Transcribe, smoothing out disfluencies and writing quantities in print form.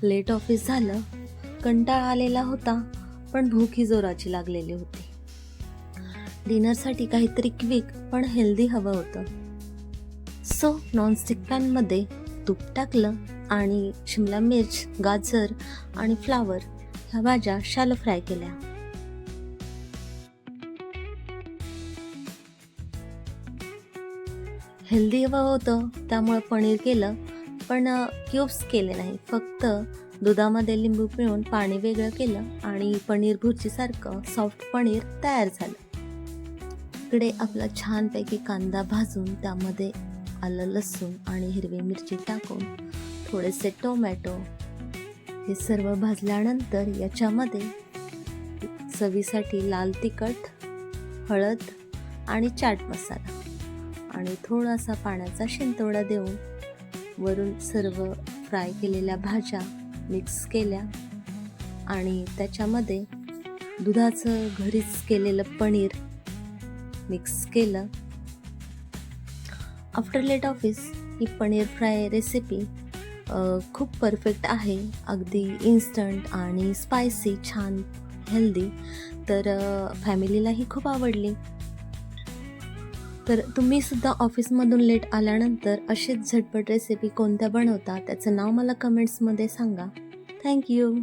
Late office झालं, कंटाळा आलेला होता, पण भूकही जोराची लागलेली होती. डिनरसाठी काहीतरी क्विक पण हेल्दी हवं होतं. सो नॉनस्टिक पॅनमध्ये तूप टाकलं आणि शिमला मिर्च, गाजर आणि फ्लावर ह्या भाज्या शॅलो फ्राय केल्या. हेल्दी हवं होतं त्यामुळे पनीर केलं, पण क्यूब्स केले नाही. फक्त दुधामध्ये लिंबू पिळून पाणी वेगळं केलं आणि पनीर भुर्जीसारखं सॉफ्ट पनीर तयार झालं. इकडे आपला छानपैकी कांदा भाजून त्यामध्ये आलं, लसूण आणि हिरवी मिरची टाकून थोडेसे टोमॅटो हे सर्व भाजल्यानंतर याच्यामध्ये चवीसाठी लाल तिखट, हळद आणि चाट मसाला आणि थोडासा पाण्याचा शिंतोडा देऊन वरून सर्व फ्राय केलेल्या भाज्या मिक्स केल्या आणि त्याच्यामध्ये दुधाचं घरीच केलेलं पनीर मिक्स केलं. आफ्टर लेट ऑफिस ही पनीर फ्राय रेसिपी खूप परफेक्ट आहे. अगदी इन्स्टंट आणि स्पायसी, छान हेल्दी. तर फॅमिलीलाही खूप आवडली. तर तुम्ही सुद्धा ऑफिसमधून लेट आल्यानंतर अशीच झटपट रेसिपी कोणत्या बनवता त्याचं नाव मला कमेंट्समध्ये सांगा. थँक्यू.